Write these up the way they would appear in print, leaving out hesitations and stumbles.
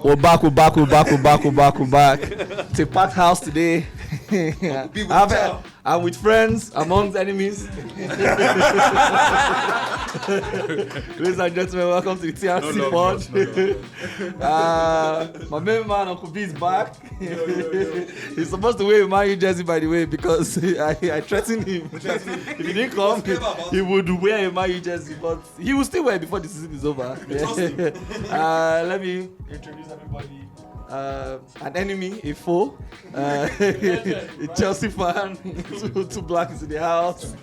We're back. It's a packed house today. I'm with friends amongst enemies. Ladies and gentlemen, welcome to the TRC pod. My main man, Uncle B, is back. He's supposed to wear a Man Utd jersey, by the way, because I threatened him. If he didn't come, he would wear a Man Utd jersey, but he will still wear it before the season is over. Let me introduce everybody. An enemy, a foe, a Chelsea fan, two blacks in the house.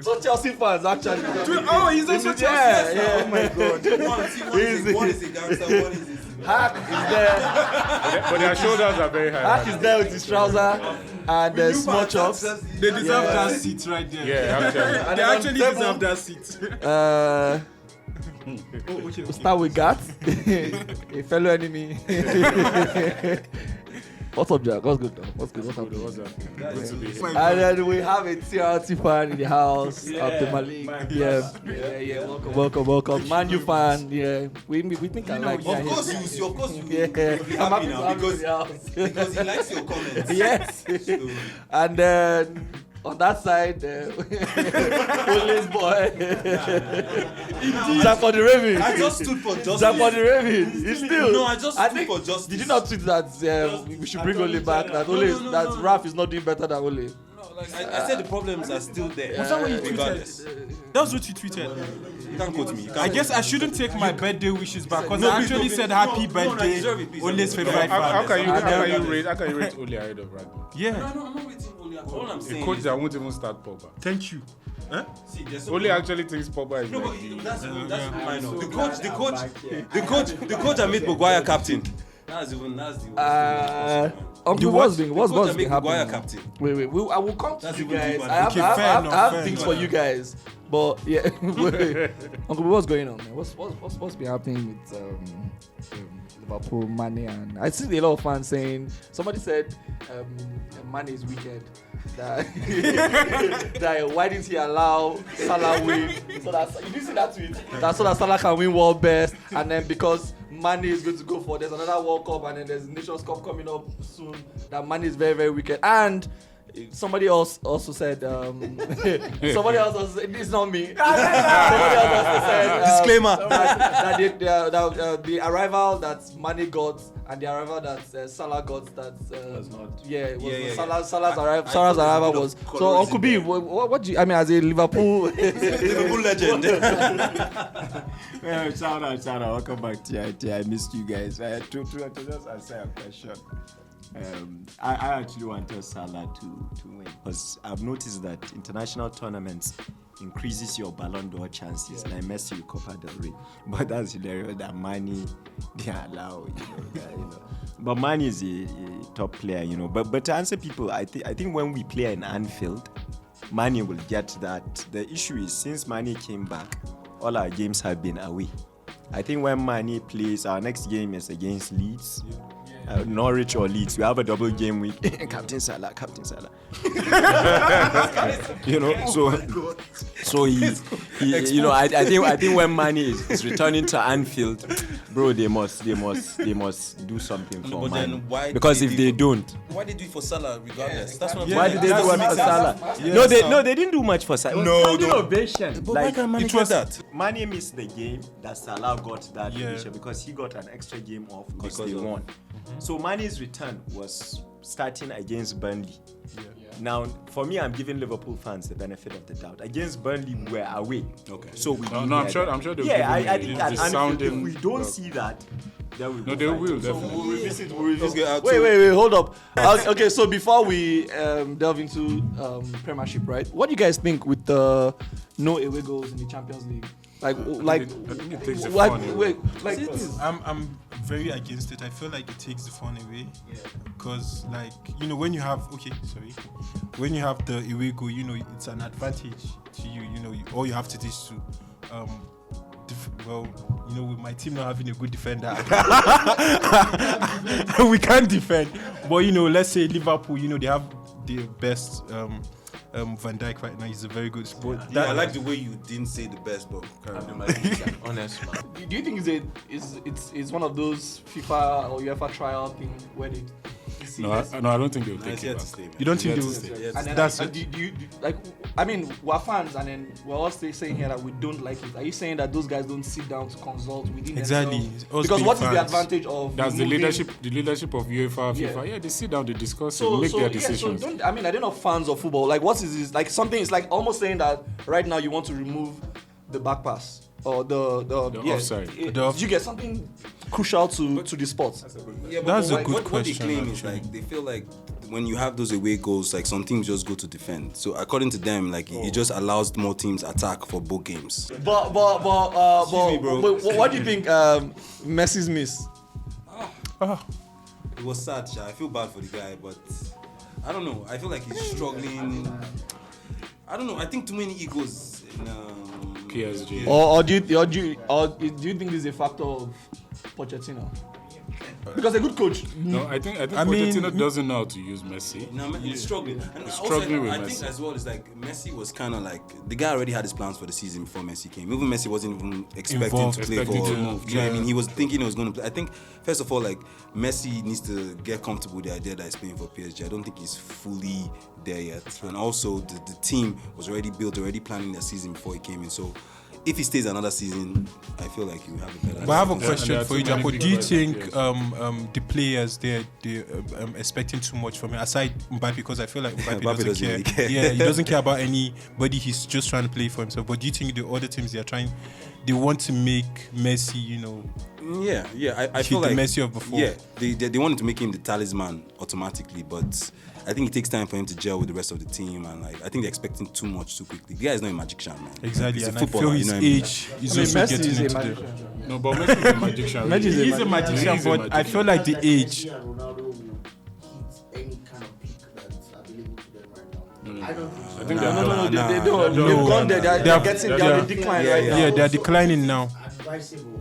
So Chelsea fans actually. Oh, he's also Chelsea. Yeah. Oh my God. One is a gangster. One is Hack is there. But their shoulders are very high. Hack is there with his trouser and small chops. They deserve that seat right there. Yeah, actually. They actually deserve that seat. We'll start with Gat, a fellow enemy. What's up, Jack? What's good, though? What's happening? Good to be here. And then we have a TRT fan in the house, AbdulMalik. Yeah. Welcome. Man U fan, yeah. We think I like Of course you yeah. I'm happy now because he likes your comments. Yes. And then on that side, police boy. Jack for the Ravens. I just stood for justice. Jack for the Ravens. He's still. No, I just stood for justice. Did you not tweet that we should bring Ole back? That that Raf is not doing better than Ole. I said the problems are still there. Was that what you tweeted? That's what you tweeted. You can't quote me. I guess I shouldn't take my birthday wishes back because I actually said happy birthday. Ole's favorite How fan. can you rate Ole ahead of Radley? Yeah. No, I'm not waiting only. All I'm A saying coach is, that won't even start Pogba. Thank you. see, there's Ole actually thinks Pogba is no, like but that's minor. The coach that made Maguire captain. That's the Uncle, what's been Maguire happening? captain. Wait. I will come to That's you even guys. deeper. I have, Okay, I have, fair I have, enough, I have fair things enough. for you guys, but yeah. Uncle, what's going on, man? What's been happening with Liverpool, Mane, and I see a lot of fans saying. Somebody said Mane is wicked. That why didn't he allow Salah win? So that you didn't see that tweet. So that Salah can win World Best, and then because Mane is going to go for there's another World Cup, and then there's Nations Cup coming up soon. That Mane is very, very wicked. And somebody else also said it's not me. Somebody else also said Disclaimer. that the arrival that Mane got and the arrival that Salah got was not. Salah's arrival was. So Uncle B, what do you? I mean, as a Liverpool legend. Shout out. Welcome back to TRT. I missed you guys. To just answer a question. I actually wanted Salah to win because I've noticed that international tournaments increases your Balon d'Or chances. Like Messi will Copa del Rey, but that's hilarious that Mane they allow, But Mane is a top player, But to answer people, I think when we play in Anfield, Mane will get that. The issue is since Mane came back, all our games have been away. I think when Mane plays, our next game is against Leeds. Norwich or Leeds, we have a double game week. Captain Salah. So he I think when Mane is returning to Anfield, bro, they must do something for Mane. Because if they don't, Why did they do it for Salah regardless? That's what I'm why did they do much for Salah? Yeah. No, they didn't do much for Salah. No. Innovation. But why can't Mane get that? Mane missed the game that Salah got that Yeah. position because he got an extra game off because they won. So Mane's return was starting against Burnley. Now, for me, I'm giving Liverpool fans the benefit of the doubt. Against Burnley, we were away. Okay. So we I'm sure they'll I give think him that the Anfield, sounding. if we don't see that, then we No, they will definitely. We'll revisit. Let's get out Wait, hold up. Okay, so before we delve into Premiership, right? What do you guys think with the no away goals in the Champions League? I think it takes the fun away. I'm very against it. I feel like it takes the fun away. Because when you have the away goal, it's an advantage to you. All you have to do is to with my team not having a good defender, we can't defend. But let's say Liverpool, they have the best Van Dijk right now. He's a very good sport. I like the way you didn't say the best, but He's an honest man. Do you think it's one of those FIFA or UEFA trial thing where they see No, this? I don't think they'll it's take here it to back. stay. Man. You don't think It's they here will to stay? stay? Yes. And then, That's do you like? I mean, we're fans, and then we're all saying here that we don't like it. Are you saying that those guys don't sit down to consult within Exactly. themselves? Us Because being what is the fans. advantage of That's the removing- leadership of UEFA, Yeah. FIFA. Yeah, they sit down, they discuss it, make their Yeah, decisions. so don't, I mean, I don't know fans of football. Like, what is this? Like, something is like almost saying that right now you want to remove the back pass or the offside. You get something crucial to the sport. Yeah, but That's a what, good what they question, claim is actually. like they feel like when you have those away goals, like some teams just go to defend. So according to them, like it just allows more teams attack for both games. Me, bro. but what do you think Messi's miss? It was sad, Sha. I feel bad for the guy, but I don't know. I feel like he's struggling. I don't know. I think too many egos in PSG. Or do you think this is a factor of Pochettino? Because a good coach. No, I think I mean- Pochettino doesn't know how to use Messi. No, he's struggling. And He's also, struggling with I Messi. think as well, it's like Messi was kind of like the guy already had his plans for the season before Messi came. Even Messi wasn't even expecting Involved. to play Expecting for. to move. You know what I mean? He was thinking he was going to play. I think first of all, like Messi needs to get comfortable with the idea that he's playing for PSG. I don't think he's fully there yet. And also, the team was already built, already planning their season before he came in. So. If he stays another season, I feel like you have a better. But I have a season. question there are for you, too many Japo. big Do you players think like the players they're expecting too much from him? Aside Mbappe, because I feel like Mbappe, Mbappe doesn't doesn't care. really care. Yeah, he doesn't care about anybody. He's just trying to play for himself. But do you think the other teams they want to make Messi, Yeah. I hit feel the like Messi of before? Yeah, they wanted to make him the talisman automatically, but I think it takes time for him to gel with the rest of the team, and like I think they're expecting too much too quickly. The guy is not a magician, man. Exactly, He's a and I feel footballer, his you know what I mean? age is I mean, also Messi getting is a into the. magician. No, but Messi is a magician. Messi is a He's a magician, He's a but I magician. feel like the age. Messi and Ronaldo will hit any kind of peak that's available to them right now. I don't think so. I think No, they're they don't. no, They've gone there. They're They getting. are- They're on yeah. the decline Yeah, right yeah. now. Yeah, they're declining now. Advisable.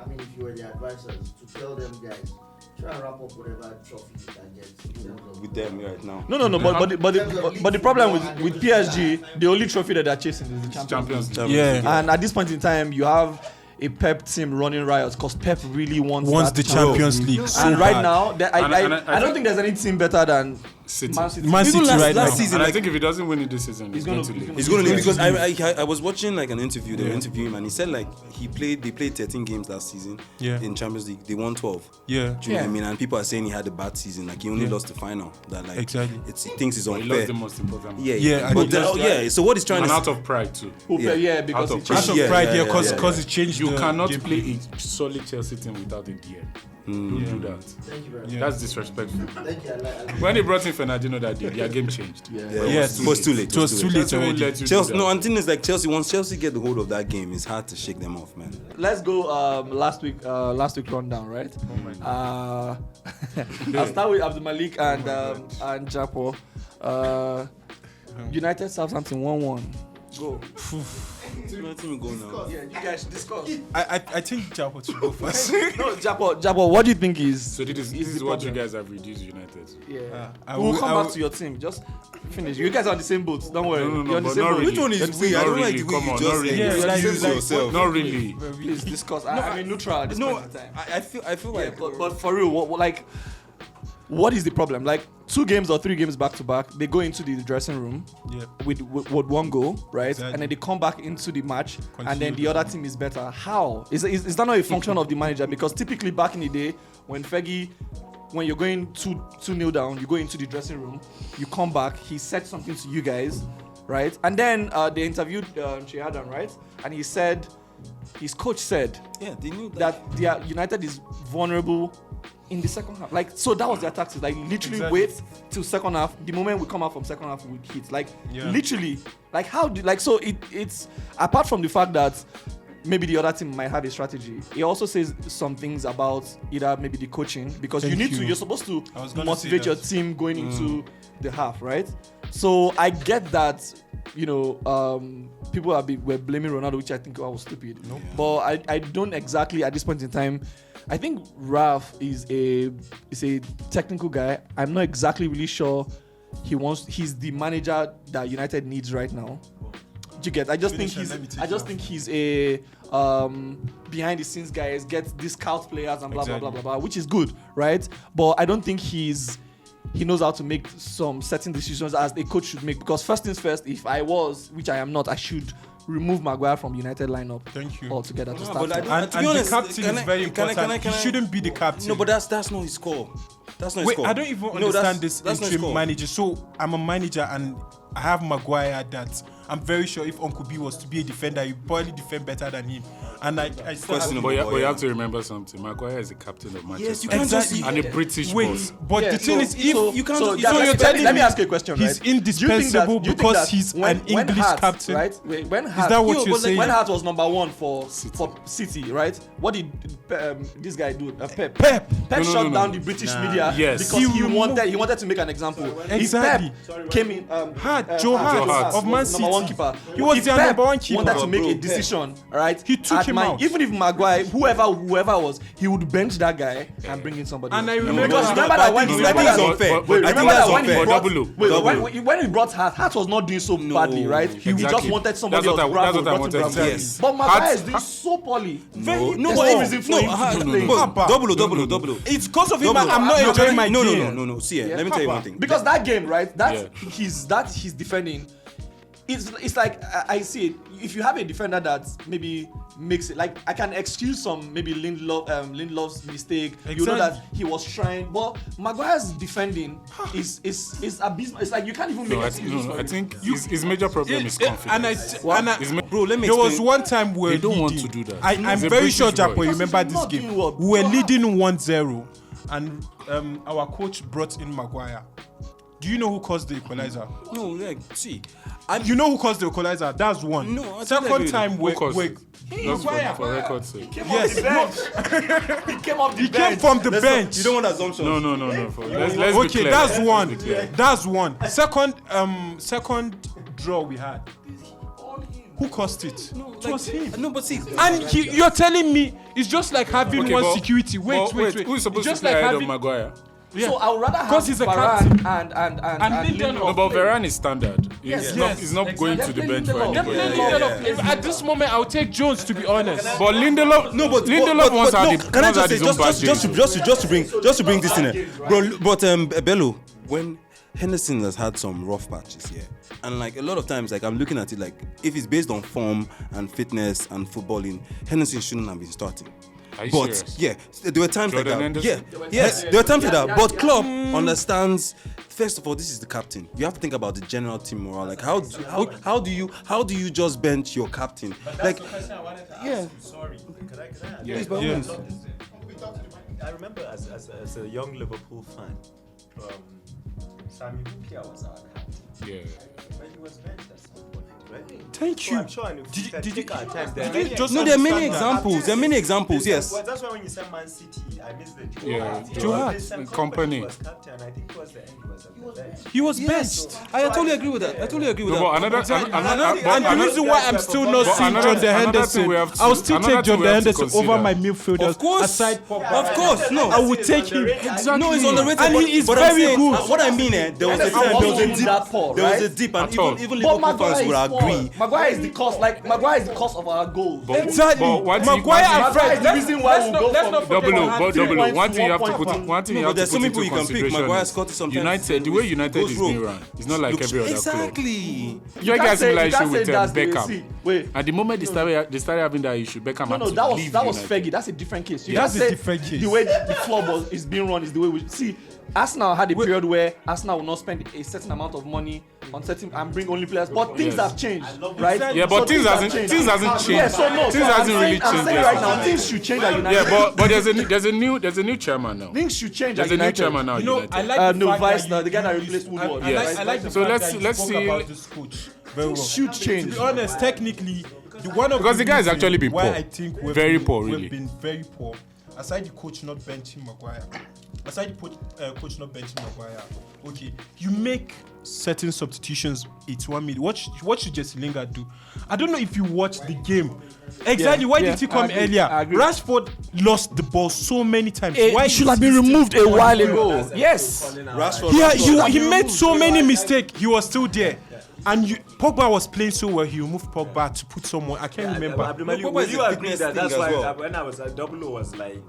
I mean, if you were the advisors, to tell them guys, try and wrap up whatever trophy you can get in terms of With them right now. No. But the problem with PSG, the only trophy that they're chasing is the Champions League. Champions League. Yeah. And at this point in time, you have a Pep team running riots because Pep really wants The Champions League. So And right bad. now, I don't think- think there's any team better than City. Man City. Man City Even right now. last season, And I like, think if he doesn't win it this season, he's going to leave. he's going to leave because I was watching like an interview. They were interviewing him, and he said like they played 13 games last season. Yeah. In Champions League, they won 12. Yeah. Do you know what I mean? And people are saying he had a bad season. Like he only lost the final. That like Exactly. he thinks it's He lost unfair. the most important. Yeah, Yeah, and But he just- yeah. So what he's trying And to out of pride too. Yeah, because Out it of changed. Out of Yeah, pride, yeah, because it changed. You the cannot game. play a solid Chelsea team without a DM. Don't do that. Thank you very much. That's disrespectful. Thank you. I like When they brought in Fernandinho that day, their game changed. Yeah, Yes. it was too late. It was too late Chelsea won't already. let you Chelsea, do no, that. and thing is like Chelsea. Once Chelsea get the hold of that game, it's hard to shake them off, man. Let's go last week rundown, right? I'll start with AbdulMalik and Japo. United Southampton 1-1. Go. Let me go now. Yeah, you guys discuss. I think Japo should go first. No, Japo, what do you think is? So this the is what you problem? guys have reduced United. Yeah. I We'll will- come I back will- to your team. Just finish. You guys are on the same boat. Don't worry. No, You're on the but same not boat. really. Which one is Let's we? I not don't like really. the way Come you on, just not really. Yeah, excuse like- yourself. Not really. Please discuss. I mean, neutral at this No, point in time. I feel Yeah, like but for real, what is the problem? Like 2 games or 3 games back to back, they go into the dressing room Yeah. with 1 goal, right? Exactly. And then they come back into the match, and then Continue. the other team is better. How? Is that not a function of the manager? Because typically back in the day, when you're going 2-0 down, you go into the dressing room, you come back, he said something to you guys, right? And then they interviewed Shehadan, right? And his coach said yeah, they knew that their United is vulnerable in the second half. Like, so that was their tactics. Like, literally Exactly. wait till second half. The moment we come out from second half, we hit. Like, Yeah. literally. Like, so it's apart from the fact that maybe the other team might have a strategy. He also says some things about either maybe the coaching, because Thank you. you're supposed to I was gonna motivate say your that. team going into the half, right? So I get that, people were blaming Ronaldo, which I think was stupid. Nope. But I don't exactly at this point in time. I think Ralph is a technical guy. I'm not exactly really sure he's the manager that United needs right now. Do you get? I just think he's a behind the scenes guys, gets these scout players and blah blah blah blah blah, which is good, right? But I don't think he knows how to make some certain decisions as a coach should make. Because first things first, if I was, which I am not, I should remove Maguire from United lineup. Thank you. Altogether to No, start. but with. And the captain is very important. He shouldn't be the captain. No, but that's not his call. That's not his Wait, call. I don't even No, understand that's this not his interim call. manager. So I'm a manager and I have Maguire that I'm very sure if Uncle B was to be a defender, he'd probably defend better than him. And I still Question have, But you have to remember something. Maguire is the captain of Manchester. Yes, you can't just and a British wait, boss. but Yeah, the thing so- is, if so- you can't so just- that- so you're telling let me me ask you a question, he's right? Do you think indispensable do you think because that he's when an English Hart, captain? right? When Is Hart, that what Yo, you're but like, saying? when Hart was number 1 for City, right? What did this guy do? Pep No, shut down the British media Yes. because He he wanted to make an example. Exactly. If Pep came in, Joe Hart of Man was number 1 City. keeper. He was If their Pep number 1 keeper. wanted to make Bro, a decision, right? He took at him out. Even if Maguire, whoever was, he would bench that guy and bring in somebody. And else. I remember because that- remember I that when think he it's unfair. But- but- I think remember that's that when he unfair. brought Double. when he brought Hart was not doing so badly, right? He Exactly. just wanted somebody That's else. what I Bravo, wanted brought to in say. Bravo. Yes. But Maguire Hart- is doing so poorly. No, There's but no reason for him to be playing. double. It's because of him I'm not enjoying my game. No. See, let me tell you one thing. Because that game, right? He's defending. It's like I see it. If you have a defender that maybe makes it, like I can excuse some maybe Lindelof's mistake. You know that he was trying, but Maguire's defending is abysmal. It's like you can't even make excuses for I it. think his major problem is confidence. Bro, let me There was explain. one time where They don't want to do that. I'm He's a very British sure boy. Japo, you remember Because this he's game. not doing We were well. leading 1-0 and our coach brought in Maguire. Do you know who caused the equalizer? No, like, see, You know who caused the equalizer? That's one. No, I totally agree Second with time Who we caused it? Just Maguire. for record's sake. Yes, He came off the he came from the bench. You don't want assumptions. No. Let's be Okay, clear. that's Let's one. be clear. That's one. Second draw we had. Who caused it? It was him. No, but see, And you're telling me it's just like having Okay, one but- security. Wait. Who's supposed It's just to play like ahead of having. Maguire? So I would rather have Because he's a Varane captain. and Lindelof. No, but Varane is standard. Yes, He's not going to the They're bench for playing anybody. Lindelof. At this moment, I'll take Jones, to be honest. But Lindelof, Lindelof once had can I just his say own bad days. just to bring this in here, bro? But Bello, when Henderson has had some rough patches here, and like a lot of times, like I'm looking at it, like if it's based on form and fitness and footballing, Henderson shouldn't have been starting. Are you But serious? yeah, there were times Jordan like that. Henderson? Yes, there were times like that. But Klopp understands. First of all, this is the captain. You have to think about the general team morale. Like how do you just bench your captain? Like yeah. Sorry, can I ask? Yes, by all Yes. means. I remember as a young Liverpool fan, Sami Hyypiä was our captain. Yeah. But he was benched at some point, right? Thank So you. I'm sure if we can Did take our time, you just No, there are many understand that? examples. There are many examples. Yes. Well, that's why when you said Man City, I missed the Joe Yeah, Hart. Joe Hart. There's some Company. was captain, and I think towards the end he was at the bench. He was Yes. benched. I totally agree with that. I totally agree with No, but that. another, And the reason why I'm still not But seeing another- John De another Henderson, thing we have to- I'll still another take John thing we De have to Henderson over consider. my midfielders. Of course. Aside Pogba. Of course, no. I would take him. Exactly. No, it's underrated. And he is but I'm very saying, good. What I mean, there was a Henderson time, there was a wasn't dip, that poor, there was a right? dip, and At all. even But Liverpool Maguire fans is would poor. agree. Maguire is the cause. Like Maguire is the cause of our goal. Exactly. But one thing- Maguire and one Maguire Fred. is the reason why we go from Double. One thing you have to put. 3.1. One thing No, you but have to there's so put many into people you can pick. consideration. Maguire is Scott is sometimes United, the way United goes is wrong. being run, it's not like every other club. Exactly. You can't guys say- similar you can't issue say with that's the- Beckham. see, wait. At the moment they started having that issue, Beckham had No, to that was leave Fergie. United. That's a different case. You That's can't a say different case. The way the club is being run is the way we see. Arsenal had a period where Arsenal will not spend a certain amount of money on certain and bring only players, but things Yes. have changed, right? Yeah, but So things have hasn't changed. changed. Yeah, so no, Things so hasn't really I'm changed. saying right now, things should change at United. Yeah, but there's a new chairman now. Things should change There's at a new United. chairman now. You know, United. I like the no, fact Vice, that the guy that you replaced spoke- Woodward. I Yes. like the So fact let's- that let's you spoke see- about this coach very well. Things should change. To be honest, technically, one of Because the guy has reasons actually been why poor. I think we've Very been, poor, really. We've been very poor. Aside the coach not benching Maguire, aside the coach not benching Maguire, okay, you make certain substitutions, it's 1 minute. What should Jesse Lingard do? I don't know if you watched the game. Exactly. Why did he come earlier? Rashford lost the ball so many times. Why It should have been removed a while ago. Yes. He made so many mistakes. He was still there. And Pogba was playing so well, he removed Pogba to put someone. I can't remember. AbdulMalik, would you agree that that's why when I was at Double was like,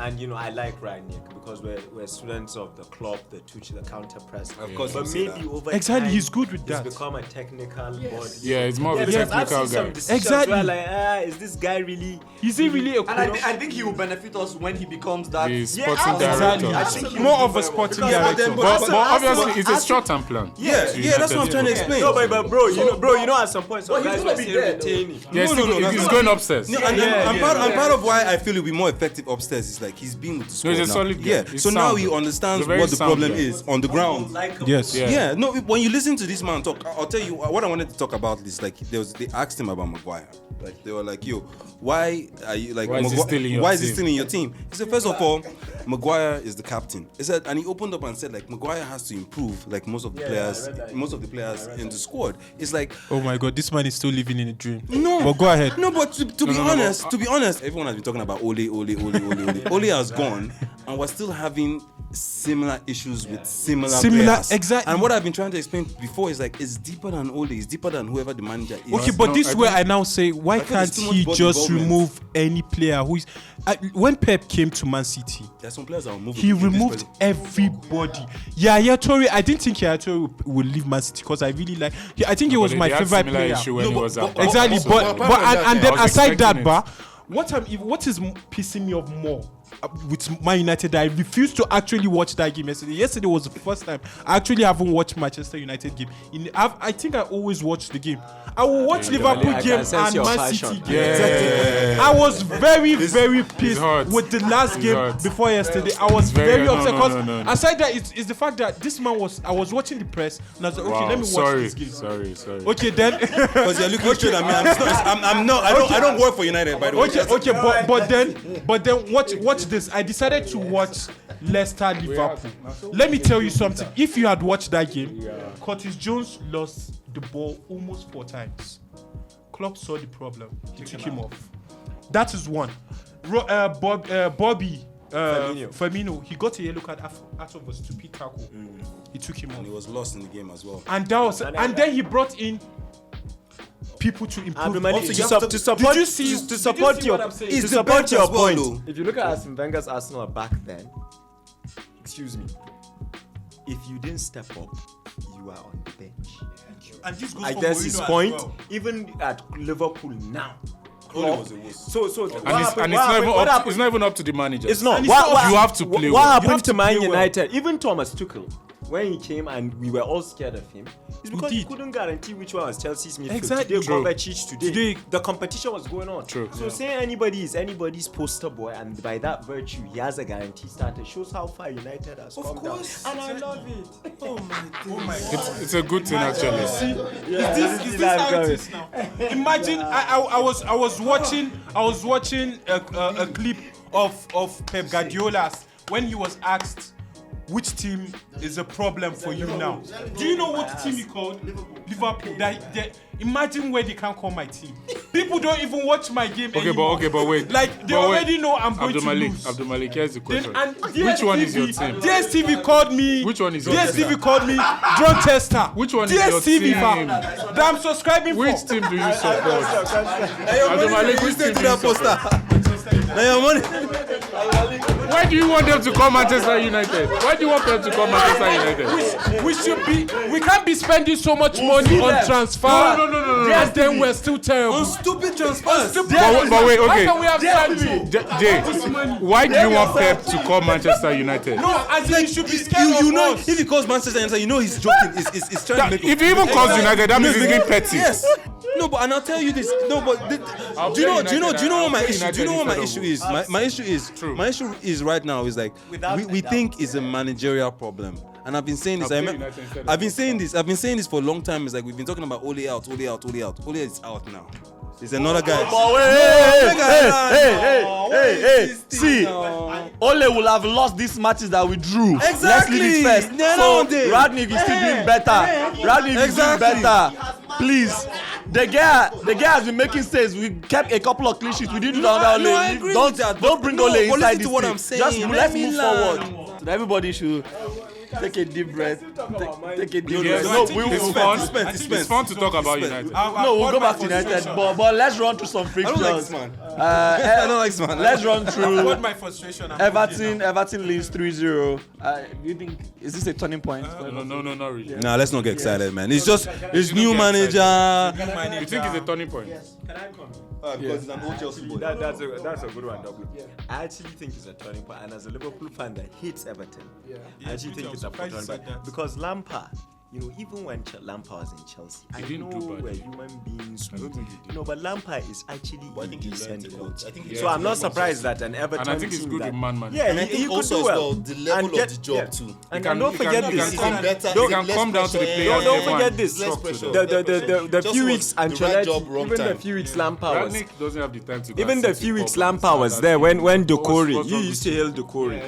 and I like Rangnick because we're students of the club, the Tucci, the counter press. Of course, but maybe over exactly time, he's good with that. He's become a technical body. Yeah, it's more of a because technical I've seen guy. some Exactly. where like, is this guy really? Is he really a And I think he will benefit us when he becomes that. The sporting exactly. director. I think he More will of a be- sporting because- director. But obviously, it's a short-term plan. Yeah, that's what I'm trying to explain. No, but bro, at some point, some But he's guys gonna were be still there, retaining. Yeah, No, he's going upstairs. No, and part of why I feel it'll be more effective upstairs is like he's been with the squad he's a now. solid guy. Yeah, He's so now sound. he understands He's a very what the sound problem guy. is on the ground. Yes. Yeah. Yeah, no, when you listen to this man talk, I'll tell you what I wanted to talk about is like they asked him about Maguire. Like they were like, yo, why are you like Why is he still in your why is he team? still in your team? He said, first of all, Maguire is the captain. He said, and he opened up and said like Maguire has to improve like most of the players in the squad. It's like Oh my God, this man is still living in a dream. no, But go ahead. No, but to be honest, everyone has been talking about Ole. Ole has gone, and we're still having similar issues with similar players. Exactly. And what I've been trying to explain before is like it's deeper than Ole. It's deeper than whoever the manager is. Okay, but No, this I is where think- I now say, why feel there's can't too he much body just involvement. remove any player who is? When Pep came to Man City, There's some players that will move. he removed everybody. Yaya Toure, I didn't think Yaya Toure would leave Man City because I really like. I think he was my favorite similar player. issue when he was at Exactly, Barca. but and then I was aside that, expecting what is pissing me off more with Man United? I refused to actually watch that game yesterday. Yesterday was the first time I actually haven't watched Manchester United game. I think I always watch the game. I will watch Liverpool I game can sense and your Man passion. City game. I was very pissed hurt. with the last It's game hurt. before yesterday. I was very no, upset no, because no. aside that, it's the fact that this man I was watching the press and I was like, okay, let me watch this game. Sorry. Okay, then. Because you're looking straight at me. I'm not. I don't work for United, by the way. Okay, but then watch this. I decided to watch Leicester Liverpool. Let me tell you something. If you had watched that game, Curtis Jones lost the ball almost 4 times. Klopp saw the problem. He took him off. That is one. Bobby Firmino, he got a yellow card out of a stupid tackle. He took him off. And he was lost in the game as well. And then he brought in people to improve. AbdulMalik, Also, to support what I'm saying? to support your point. though. If you look at Arsene Wenger's Arsenal back then, excuse me, if you didn't step up, you are on the bench. And this goes I for guess Mourinho his as point, well. even at Liverpool now. Ole was a wuss. So It's not even up to the manager. It's not. And it's not- you have to play What well. You have happened to to Man play well. United? Even Thomas Tuchel, when he came and we were all scared of him, it's because he did. couldn't guarantee which one was Chelsea's midfield. Exactly. Today, True. Kovacic, today, the competition was going on. True. So saying anybody is anybody's poster boy, and by that virtue, he has a guarantee starter, shows how far United has come down. And I love it. Oh my God. It's a good thing actually. Is this how it is now? Imagine I was watching a clip of Pep Guardiola when he was asked which team is a problem for you now. Do you know what team he called? Liverpool. Imagine where they can't call my team. People don't even watch my game anymore. But wait. Like they already know I'm going to lose. AbdulMalik, here's the Then, question. and Which one is your team? DSTV called me. Which one is your DSTV called me drug tester. Which one is your DSTV team? fam, that I'm subscribing Which for. team do you support? AbdulMalik, which team do you support? Why do you want them to call Manchester United? Why do you want them to call Manchester United? We can't be spending so much money on transfer. No. And then we're still terrible. Stupid transfers. But wait, okay. How can we have Sancho? Jay, why do you want Pep to call Manchester United? No, as in you should be scared You of know, us. if he calls Manchester United, you know he's joking. He's trying to make. If he even calls United, that means he's being petty. Yes. No, but and I'll tell you this. No, but do you know what my issue? Do you know what my issue is? My issue is. True. My issue is right now is like we think it's a managerial problem. And I've been saying this. I've been saying this for a long time. It's like we've been talking about Ole out. Ole is out now. It's another guy. Oh, hey. See, Ole will have lost these matches that we drew. Exactly. Let's leave it first. So, Radnick is still doing better. Radnick is doing better. Please. The guy has been making saves. We kept a couple of clean sheets. We didn't do that. No, I agree with that. Don't bring Ole inside this what thing. I'm saying. Just let's move forward. So everybody should take a deep breath. Take a deep breath. No, It's fun to talk about United. No, we'll go back to United. But let's run through some I fixtures. don't like this man. I don't like this man. Let's run through. Got my frustration. Everton leads 3-0. Do you think is this a turning point? No, not really. Nah, let's not get excited, man. It's just it's new manager. You think it's a turning point? Can I come? Because it's an old Chelsea boy. That's a good one, double. I actually think it's a turning point, and as a Liverpool fan that hates Everton, I actually think it's a turning point because Lampard. You know, even when Lampard was in Chelsea, I didn't know do bad. we're human beings. I don't think he did. No, but Lampard is actually I a think he learned decent a lot. coach. I think he So learned I'm a not lot. surprised that an Everton And I think he's team good that- with man. Yeah, And I he think could also do as well. well the level And of the job too. And can- don't he forget can- this. he can better. Don't- He can come down to the players. Don't Everyone forget this. Less pressure. The Just few was weeks the right Ancelotti, job, wrong even the time. few weeks Lampard was. Radnick doesn't have the time to go Even and the set few it weeks up Lampard and was start there that when team. Decore, What's you wrong used with to hail Decore.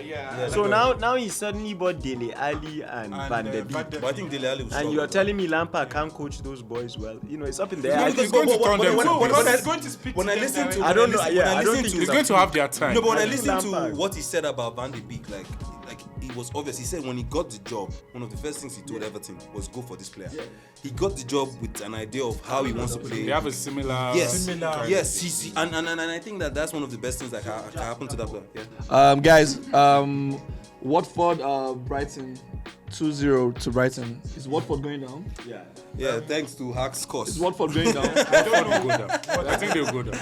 So now he suddenly bought Dele Alli and Van der Beek. But I think Dele Alli will And struggle. you are telling me Lampard can't coach those boys well? You know, it's up in the He's air. going- he's going to turn them to when I listen to I don't know. when Yeah, I I don't listen think to He's going to have their time. No, but when I I think listen to Lampard. what he said about Van de Beek, like it was obvious. He said when he got the job, one of the first things he told Everton was go for this player. He got the job with an idea of how he wants to play. They have a similar. Yes, he's and I think that's one of the best things that can happen to that player. Yeah. Guys, Watford, Brighton, 2-0 to Brighton. Is Watford going down? Yeah, thanks to Hack's Is cost. Watford going down? I think they'll go down.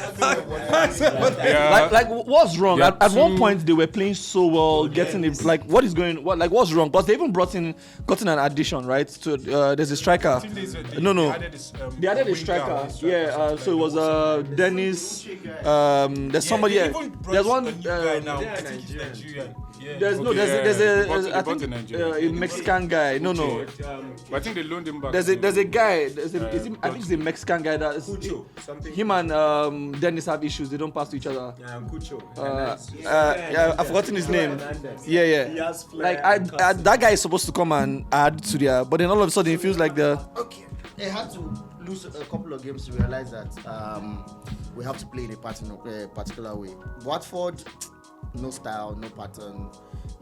like what's wrong? They are At one too- point they were playing so well, getting it. Like what is going? What's wrong? But they even gotten an addition, right? To there's a striker. No. They added a striker. Yeah. So it was Dennis. There's somebody. There's one. There's They I bought think a Nigerian. a Mexican guy. No. But I think they loaned him back. There's a guy. I think it's a Mexican guy that him and Dennis have issues. They don't pass to each other. I've forgotten his name. Yeah. Like that guy is supposed to come and add to their, but then all of a sudden it feels like the. Okay, they had to lose a couple of games to realize that we have to play in a particular way. Watford, no style, no pattern.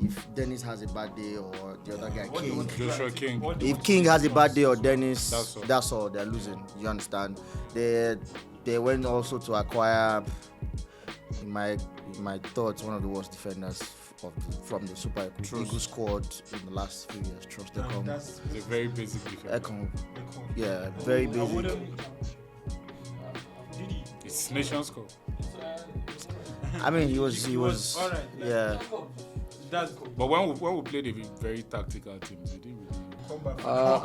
If Dennis has a bad day or the other guy, King. Joshua King. If King has a bad day or Dennis, That's all. that's all. They're losing. You understand? They went also to acquire, in my thoughts, one of the worst defenders from the Super Eagles squad in the last few years. Trust Ekong. It's a very basic defense. Ekong. Yeah, very basic. It's Nations Cup. I mean, he was. all right. Yeah. But when we played a very tactical team, we didn't really.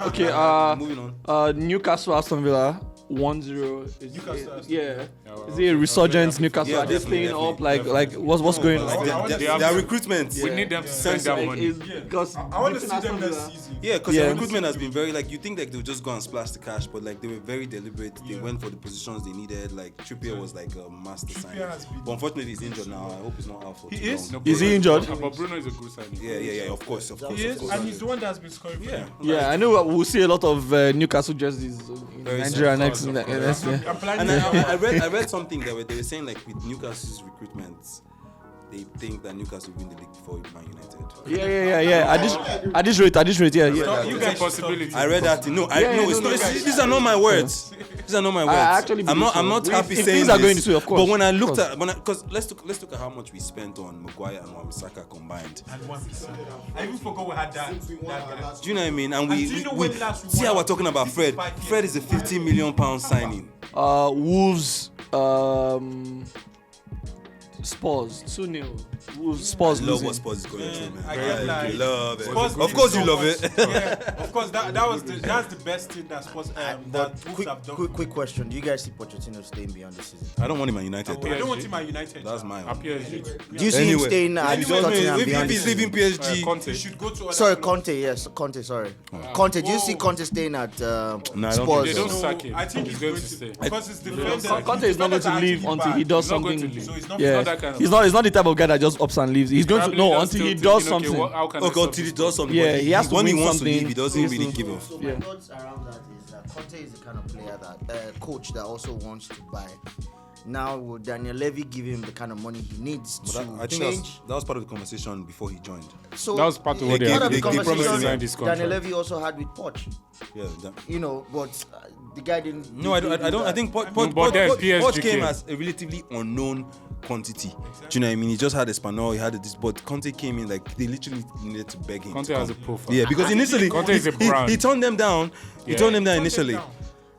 Okay. Moving on. Newcastle Aston Villa 1-0. Newcastle, Yeah. Is it a resurgence Newcastle? Yeah, Are they definitely, staying up? Like what's going on? Their recruitment. We need them to spend that money. Because I want to see them next season. Yeah, because Yeah. the recruitment has been very, like, you think like they'll just go and splash the cash, but like they were very deliberate. They went for the positions they needed. Like Trippier was like a master signing. has been- But unfortunately he's injured now. I hope he's not out for He too is? long. Is he injured? But Bruno is a good signing. Yeah, of course. He is, and he's the one that's been scoring for Yeah. them. Yeah, I know we'll see a lot of Newcastle jerseys in Very Nigeria soon. next year. I'm planning And now. I read something that they were saying like with Newcastle's recruitment, they think that Newcastle will win the league before Man United. Yeah. At this rate, yeah. You It's a guys possibility. I read that. No, it's not. These are not my words. These are not my words. I actually I'm believe not so. happy If saying things are this, going this way, of course. But when I looked Of course. at because let's look at how much we spent on Maguire and Wan-Bissaka combined. And 1%. I even forgot we had that guy. Do you know what I mean? And do you know when last we see how won we're talking about Fred. 55 years? Fred is a 15 million pound signing. Wolves. Spurs 2-0. Spurs Love losing. what Spurs is going through, man. I get like love it. Spurs Of course you so love it. much. Yeah, of course that's the best thing that Spurs that Wolves have done. Quick question: do you guys see Pochettino staying beyond the season? I don't want him at United. I don't want him at United. That's mine. At PSG. Do you see him staying at Tottenham If beyond the he's season? leaving PSG, Conte. He should go to other Sorry, clubs. Conte. Yes, Conte. Sorry, Conte. Do you see Conte staying at No, I don't Spurs? think They don't No, sack him. I think He's he's going going to to stay. because his defenders. Conte is not going to leave until he does He's not going something. to leave. So it's not. Yeah, not that kind of he's not the type of guy that just ups and leaves. He's going to Probably no just until he still does thinking, okay, something. how can I okay, stop until he this? does something. Yeah, but he has to when he win wants to leave, something. he doesn't He has really to- give him. So Yeah. my thoughts around that is that Conte is the kind of player that coach that also wants to buy. Now, will Daniel Levy give him the kind of money he needs But to I think change? that was part of the conversation before he joined. So That was part of what They they gave- part of the they promised to conversation sign this contract. Daniel Levy also had with Poch. Yeah. But the guy didn't. No, I don't. I that. think but then Poch PSG came came. as a relatively unknown quantity. Do you know what I mean? He just had Espanol, he had this, but Conte came in like they literally needed to beg him. Conte to has come. a profile. Yeah, because initially Conte is a brand. he turned them down. He Yeah. turned them down Conte initially. down.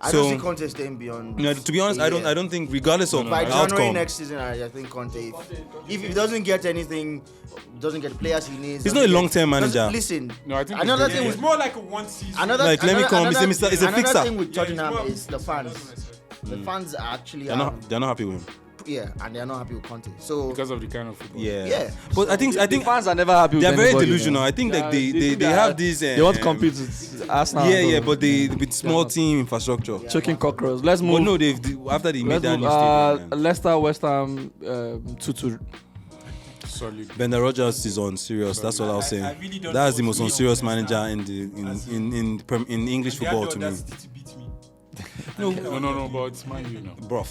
I don't see So Conte staying beyond. you know, to be honest, I don't think regardless of By the January outcome, next season, I think Conte, if he doesn't get anything, doesn't get the players he needs. He's doesn't not a get- long-term manager. doesn't- Listen, No, I think another he's thing good. It's with more like a one season. another Like, let me come, another- it's a another fixer. thing with Yeah, it's Tottenham more- is the fans. That's what I said. The fans are actually they're not happy with him. yeah, and they're not happy with Conte. So Because of the kind of football. Yeah. But I think The fans are never happy with they're very anybody, delusional. man. I think like Yeah, they have these. They want to compete with Arsenal. Yeah, but they with small team infrastructure. Choking cockroach. Let's move. But no, after they made Let's that move. new stadium, man. Leicester, West Ham, 2-2. Solid. Brendan Rodgers is on serious. That's all I'll say. I really don't That's the know most what's unserious going on manager in English They had football the to me. audacity to beat me. No, but it's Man U now. Bruv.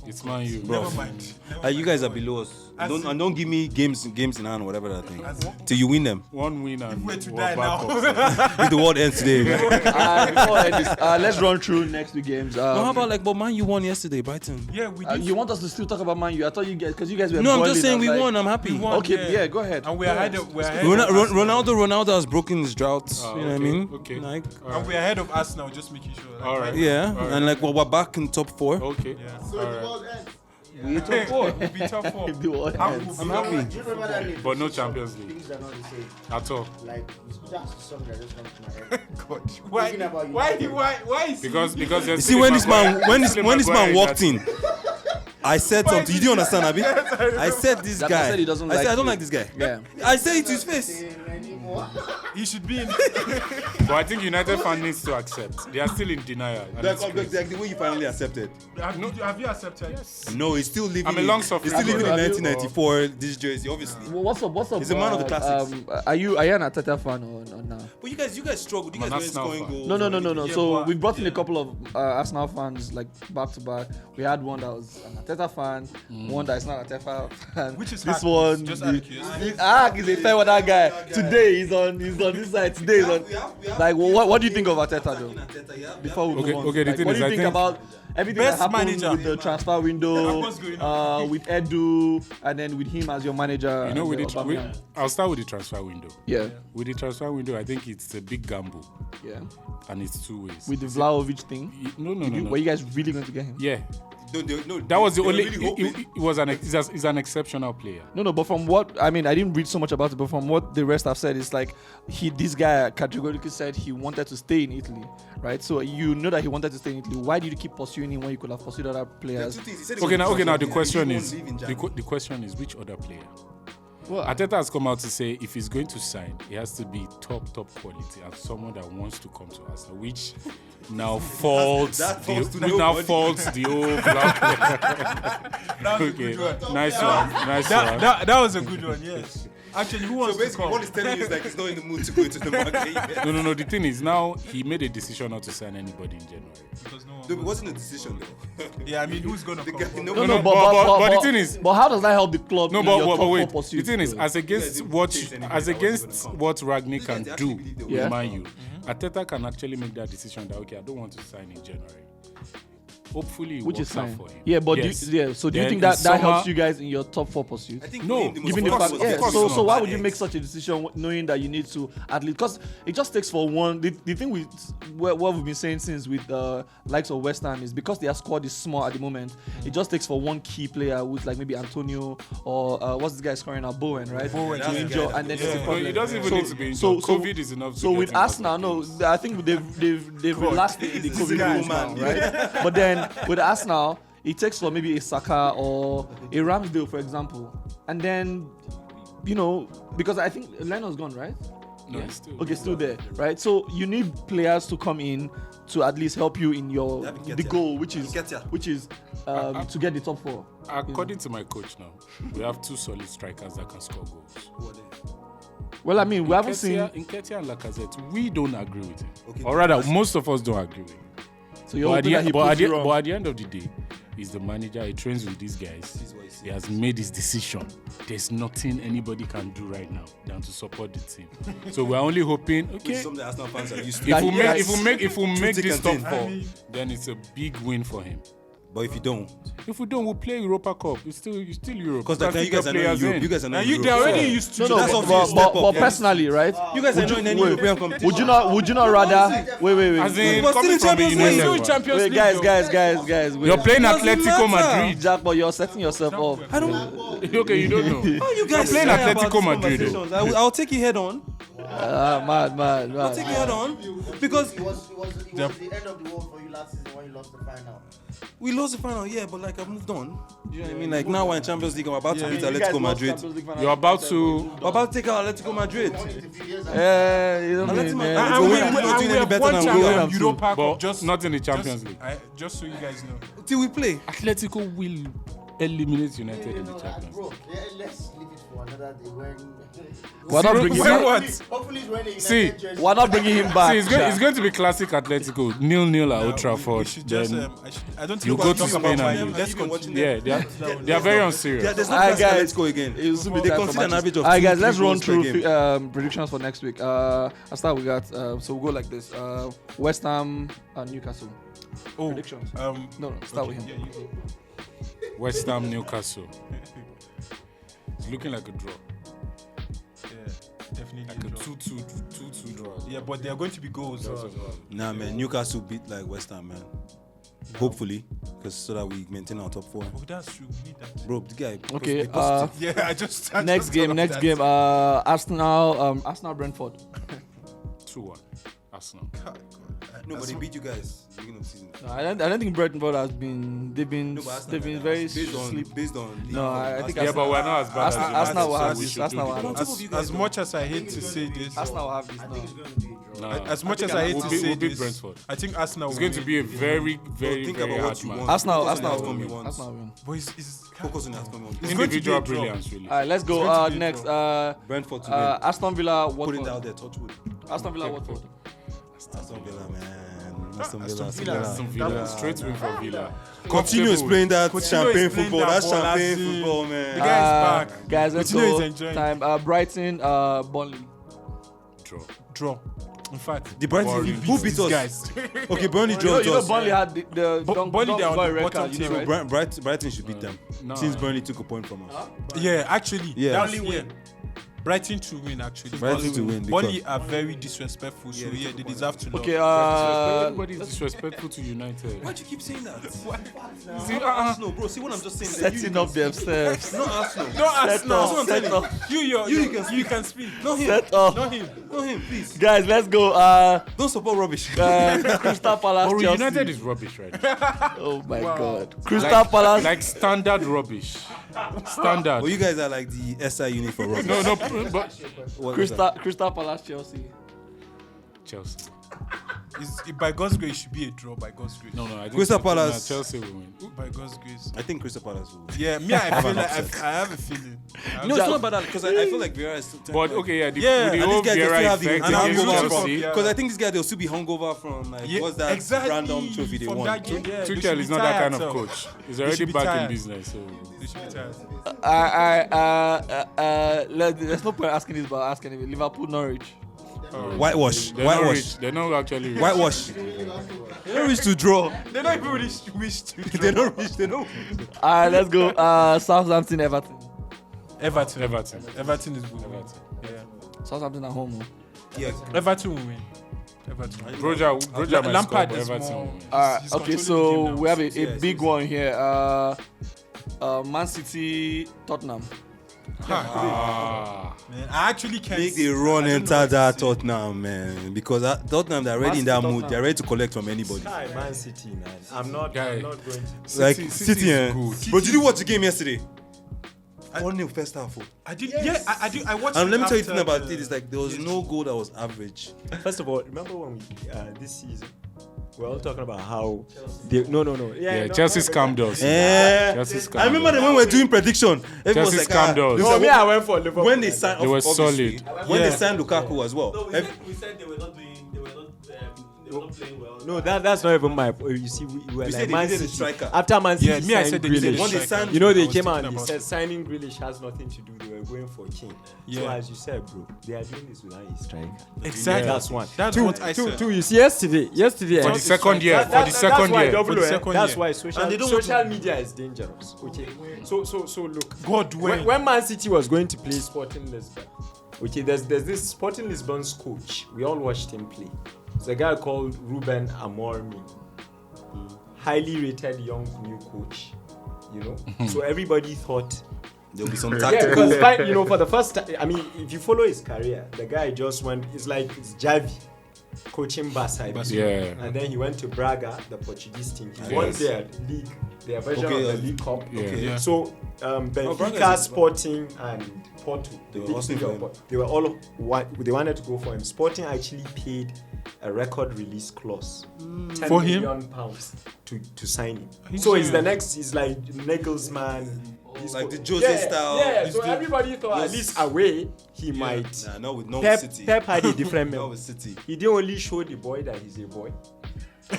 It's Man U. Never mind. You guys are below us. As in- Don't give me games in hand, whatever that thing. Till you win them. One win and We're to we're die back now. up. If the world ends today. Let's run through next two games. How about but Man U won yesterday, Brighton? Yeah, we did. you want us to still talk about Man U? I thought you guys, because you guys were. No, I'm boiling, just saying I we was like, won. I'm happy. We won. Okay, yeah, go ahead. And we're ahead of Ronaldo has broken his drought. You know what I mean? Okay. Like, and we're ahead of Arsenal, just making sure. Like, All right. yeah, All right. and like we're back in top 4. Okay. Yeah. All right. We top four. We'll be top 4. The world I'm ends. happy. do you remember that name? But no Champions League Things are not the same. at all. Like that's the song that just comes to my head. God. Why? Thinking about Why is Because You see, when this man walked in, I said something. You didn't understand, Abi? I said this That guy. man said he doesn't I said like I don't you. like this guy. Yeah. I said it to his face. he should be in? But I think United fan needs to accept. They are still in denial. And it's crazy. Like the way you finally accepted. Have you accepted? Yes. No, he's still living. I'm a long-suffering He's still living in Have you- 1994. This jersey, obviously. Well, what's up? He's a man of the classics. Are you an Ateta fan or not? But you guys struggled. You I'm guys an were Arsenal scoring fan. goals. No. Yeah, So but- we brought in a couple of Arsenal fans like back to back. We had one that was an Ateta fan, one that is not an Ateta fan. Which is this Hack, one. just out of curiosity. Is a fair with that guy. Today he's on this side. Today he's on. Like, what do you think of Ateta though? Before we move on, okay, the like, thing what is, do you I think think- about everything Best that happened manager. with the transfer window, What's going on? with Edu, and then with him as your manager? You know, and with the it, Aubameyang? I'll start with the transfer window. Yeah, With the transfer window, I think it's a big gamble, yeah. and it's two ways. With the Vlahovic thing, No. were you guys really going to get him? Yeah, No, that was the they were only. really hoping. It was he's an exceptional player. No, but from what I didn't read so much about it, but from what the rest have said, it's like this guy categorically said he wanted to stay in Italy, right? So you know that he wanted to stay in Italy. Why did you keep pursuing him when you could have pursued other players? Okay, now the question is the question is which other player? Well, Arteta has come out to say if he's going to sign, he has to be top quality and someone that wants to come to Arsenal, which now faults that falls to the old black player. Okay, nice one. That was a good one. Yes. Actually, who wants So to basically, come? what he's telling you is like he's not in the mood to go into the market yet. No. The thing is now he made a decision not to sign anybody in January. Because no one No, it wants- wasn't a decision though. Yeah, I mean, who's gonna The come? guy, No, but the thing is- but how does that help the club? No, in your but top wait. four The pursuits, thing is, though? as against what Ragnick can guys do actually believe they with will. Man U, Arteta can actually make that decision that okay, I don't want to sign in January. hopefully it which works is out fine. for him. Yeah, but Yes. So do you Then think in that summer- helps you guys in your top 4 pursuits? I think No, for him, the most Given the important fact, was yeah. the first So one. why would you Bad make eggs. such a decision knowing that you need to at least? Because it just takes for one. The thing with what we've been saying since with likes of West Ham is because their squad is small at the moment. It just takes for one key player who's like maybe Antonio or what's this guy scoring now, Bowen, right? Bowen, to yeah. injure Yeah. and then Yeah. it's a No, problem. he doesn't even need to be injured. so- COVID is enough. So to with get him out of Arsenal, no, games. I think they've relaxed the This COVID guy, rules now, man. right? But then with Arsenal, it takes for maybe a Saka or a Ramsdale, for example, and then because I think Leno's gone, right? No, he's still. Okay, still there, right? So you need players to come in to at least help you in your Yeah, the Nketiah. goal, which is Nketiah. to get the top 4. According to my coach now, we have 2 solid strikers that can score goals. Well, I mean, we haven't seen. Nketiah and Lacazette. We don't agree with him, Okay, or rather, most of us don't agree with him. So you're But at, hoping that he proves you wrong. but at the end of the day, he's the manager. He trains with these guys. He has made his decision. There's nothing anybody can do right now than to support the team. So we're only hoping. Which Okay, is something Arsenal fans are used to. if we Yeah, make thick this and top thin. 4, then it's a big win for him. But if you don't, If we don't, we'll play Europa Cup. It's still Europe. because like now you guys are not in Europe. You guys are not And in you, Europe. they're already So- used to. No, That's but, obviously a step but up, yeah. personally, right? You guys are not in any wait, European competition. Would you not rather wait? As in, He was still coming in from a Champions League. United Still fan. Champions Wait, League. guys, wait. You're playing Doesn't Atletico matter. Madrid. Jack, but you're setting yourself up. I don't. Okay, you don't know. How you guys playing lie Atletico about these Madrid, though. conversations? I'll take you head on. Mad. I'll take you head on because It was the end of the world for you last season when you lost the final. we lost the final, yeah, but like I've moved on. You know what I mean? Like now we're in Champions League. I'm about to beat Atletico Madrid. You're about to. We're about to take out Atletico Madrid. You know what I mean? Atletico Yeah. Madrid. We're not doing any better than we are. Europa Cup, But just not in the Champions League. Just so you guys know. Till we play. Atletico will eliminate United in the Champions Bro, League. let's leave it for another day when. We're not bringing See him. what? Hopefully, it's when the See, United jersey- We're not bringing him back. See, it's going to be classic Atletico. 0-0 at Old We Trafford. should just, Then I don't think you we go can to talk Spain about and Bayern. Let's Watching continue. yeah, they are very unserious. There's no Alright, classic guys. Atletico again. It will soon be They time for concede an matches. average of Alright, 2, guys, let's 3 run goals per through game. predictions for next week. I'll start with that. So we'll go like this. West Ham and Newcastle. Oh, Predictions. No, start okay, with him. yeah, you go. West Ham, Newcastle. It's looking like a draw. Yeah, definitely. Like a draw. 2-2 draw. Yeah, but there are going to be goals. Nah, man, Newcastle beat like West Ham, man. Hopefully, because so that we maintain our top 4. Oh, that's true. We need that. Bro, the guy. Okay. be positive. Yeah, I just Next thought game. of Next that. game. Arsenal. Brentford. 2-1. Arsenal. No, but they beat you guys beginning of the season. No, I don't think Brentford has been. They've been. No, but Arsenal, They've been man, very based sleep. on. No, I think Yeah, but we're not as bad Arsenal- as Arsenal will United, have so we this, should Arsenal do will have the- this. As much as I hate to say this, Arsenal will have this I now. think it's going to be a draw. No. as much as I hate We'll to beat- say we'll beat this, Brentford. I think Arsenal It's will going to win. be a very, very, think very about hard what you match. want. Arsenal Focus on the will outcome win. you want. Arsenal will win. But it's Focus on the outcome you want. It's going to be Individual a draw. brilliance, really. All right, let's go. It's going to be a Next. Brentford to win. Aston Villa. Put it out Watford. there, touch wood. Aston Villa. Watford. Aston Villa, man. Aston Villa. Aston Aston Villa. Villa. Aston Villa, straight win for Villa. Continue Comfortable. playing that Coutinho champagne is playing football. that That's ball, champagne as in- football, The man. guy is back. Guys, let's Coutinho is go. enjoying. Time. Brighton. Burnley. Draw. In fact, The Brighton, Burnley who beat these us? guys. Okay, Burnley You draw know us. Burnley had the Burnley, they are on the record. bottom You know, table. right? Brighton should beat them. No. Since Burnley took a point from us. Yeah, actually. Yeah. That's- Burnley win. Brighton to win, actually. Brighton to win, Burnley because- are very disrespectful, so yeah, they deserve to lose. Okay. Everybody is disrespectful to United. Why'd you keep saying that? See, Arsenal, bro. See what I'm just saying. Setting up themselves. Not Arsenal. No, Arsenal. Set up. You can speak. Not him. Set up. Not him. Not him, please. Guys, let's go. Don't support rubbish. Crystal Palace. But Chelsea. United is rubbish, right? Oh my God. Crystal Palace. Like standard rubbish. Standard. Well, you guys are like the SI unit for rubbish. No, but What is that? Crystal Palace. Chelsea. Chelsea. By God's grace, it should be a draw. By God's grace. No, I think Crystal Palace. Chelsea will win. By God's grace. I think Crystal Palace will. Yeah, me, I feel like I have a feeling. No, it's not about that because I feel like Vieira is still. But okay, yeah, Yeah, with the And whole these guys they still Vieira have the effect and against hangover Chelsea. yeah. because I think these guys they'll still be hungover from like Yeah, what's that exactly. random trophy they From won. that game, yeah, they Tuchel should is be not that tired, kind of so. coach. He's They already should be back in tired. business. So They should be tired. There's no point asking this, but ask anyway. Liverpool, Norwich. Whitewash, they're whitewash, not rich. They're not actually rich. whitewash. They don't wish to draw. They don't even wish to. They don't wish. They don't. All right, let's go. Southampton, Everton. Everton is good. Everton. Yeah. Southampton at home. Yeah. Everton will win. Everton. Roger might Lampard score, is but Everton more. will win. He's Okay, controlling the game so now. we have a Yes, big yes. one here. Man City, Tottenham. Man, I actually can't. Make the run enter that Tottenham, man. Because Tottenham, they're already in that mood. They're ready to collect from anybody. Hi, Man City, man. I'm not going to. Like City City, is eh? good. But did you watch the game yesterday? 1-0 first half. I did. Yeah, I do. I watched. And let me tell you after the thing about the- it. It's like there was no goal that was average. First of all, remember when we this season we're all talking about how no. Yeah, no, Chelsea no, scammed us. Eh. Chelsea scammed I remember us. that when we were doing prediction, everyone was Chelsea like, scammed us. No, me, I went for Liverpool. when they signed, They were obviously, solid. when they Yeah. signed Lukaku as well. No, we said they were not playing well. No, that's not even my. You see, we were You like said they Man needed a City. striker. After Man City Yeah, me, I said they needed a Grealish. When they striker. signed, You know, I they was came out thinking and they about said it. signing Grealish has nothing to do. They were going for King. So Yeah. as you said, bro, they are doing this without a striker. Exactly. That's one. That's two, what I two, said. two. You see, yesterday. For the second year. That's why For the second That's year. why And they don't social want media is dangerous. Okay. So look. God, When Man City was going to play Sporting Lisbon, okay, there's this Sporting Lisbon's coach. We all watched him play. It's a guy called Ruben Amorim, highly rated young new coach. You know, so everybody thought. there'll be some Yeah, tactical. because you know, for the first time, I mean, if you follow his career, the guy just went. It's like it's Javi coaching Barca. Yeah. And then he went to Braga, the Portuguese team. He won Yes. their league, their version Okay, of the yeah. League Cup. Yeah. Yeah. So Braga Benfica, is- Sporting, and Porto, They were big asking three for of him. Porto, they were all they wanted to go for him. Sporting actually paid a record release clause, £10 For him? million to sign him. He's So he's serious. the next. He's like Nagelsmann. He's Like the Jose style. Yeah, He's so the- everybody thought at Yes. least away he might. Nah, not with City. Pep had a different Not move. with City. He didn't only show the boy that he's a boy.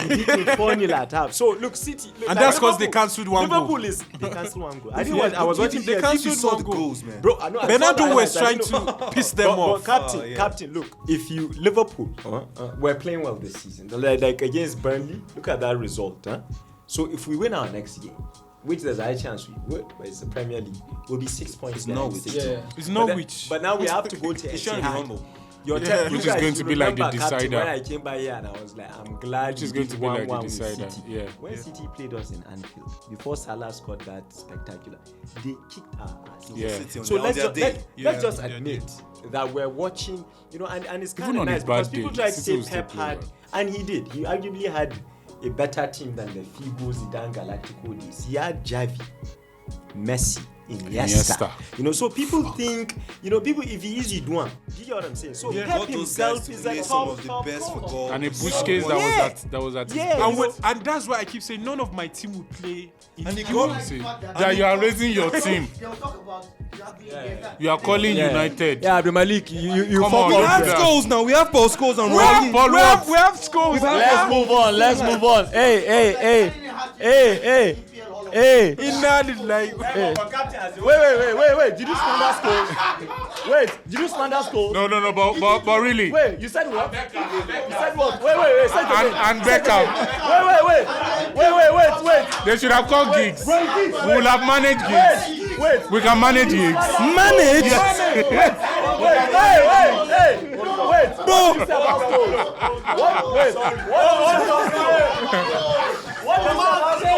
He did it 4-0 at half. So look, City. Look, And like that's 'cause they Liverpool- cancelled one goal. Liverpool is they cancelled one goal. I didn't Yeah, watch. I was they watching. cancelled PSG. If you saw one the goal. goals, man. Bro, I know. I saw Bernardo the was highlights, trying I know. to piss them off. Captain, yeah. captain, look, if you Liverpool we're playing well this season, like against Burnley, look at that result. Huh? So if we win our next game, which there's a high chance we would, but it's the Premier League, we'll be 6 points. It's behind Norwich. City. It's But Norwich. But now we have to go to He's trying to be Etihad. humble. Your Yeah. time, Which you is guys, going to you be like the remember, Captain, decider. When I came by here and I was like, I'm glad Which is we going did to be like the 1-1 with decider. City. Yeah. When City played us in Anfield, before Salah scored that spectacular, they kicked our ass. Yeah. City on So their- on let's their just, day. let's just on their admit that we're watching, you know, and it's Even kind of on nice his bad because people day, try to City say will still Pep play had, well. and he did. He arguably had a better team than the Figo, Zidane, Galactico days. He had Xavi, Messi, Iniesta. Iniesta. You know, so people think, you know, people if he is you do one. Do you get what I'm saying? So Yeah. Pep Got those himself guys to is play a some top, of the top best coach. football. And a Busquets Yeah. that was at his Yeah. best. And that's why I keep saying none of my team will play. And he I got like See, the fact that you are raising your team. They'll talk about You are calling United. Yeah, AbdulMalik, you Come fuck on, We up yeah. have there. goals now. We have Paul Scholes and We Roy. have Paul Watts. We have scores. Let's move on. Let's move on. Hey. Like, Wait. Did you slander Scholes? Wait, did you slander Scholes? No, but really. Wait, you said what? You said what? Wait. Say it again. And Beckham, Wait. they should have called gigs. We will have managed gigs. Wait. We can manage gigs. Manage. Hey. Wait. What did you say about Scholes? What? Wait. What did you say about Scholes?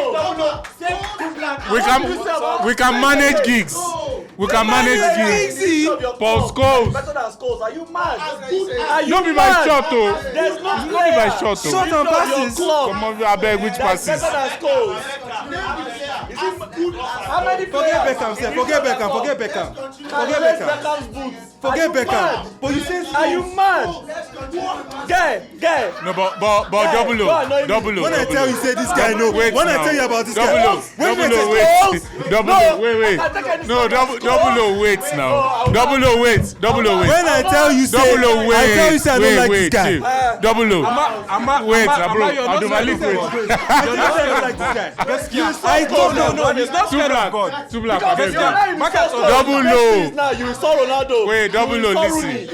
We can manage gigs. We can manage gigs. Paul Scholes. Better than Scholes. Are you mad? No be my shot though. There's no No be my shot though. Shot and passes. Come on, I beg which That's passes. better than Scholes. Is it good? How many players? Forget Beckham, sir. Forget Beckham. Forget Beckham. But you say Are you mad? Guy. No, but double O. when I tell you, say this guy no. Wait When I now. tell you about this double guy, O, wait. No, double O, wait now. Double O, wait. when I tell you, say Double O, wait. I tell you, say I don't like this wait, guy. chief. Double O. Wait, bro. AbdulMalik, wait. I tell you, say I don't like this guy. I don't know. no, he's not scared of God. Too black. I beg you. Double O. Now you saw Ronaldo. Wait, double O, listen.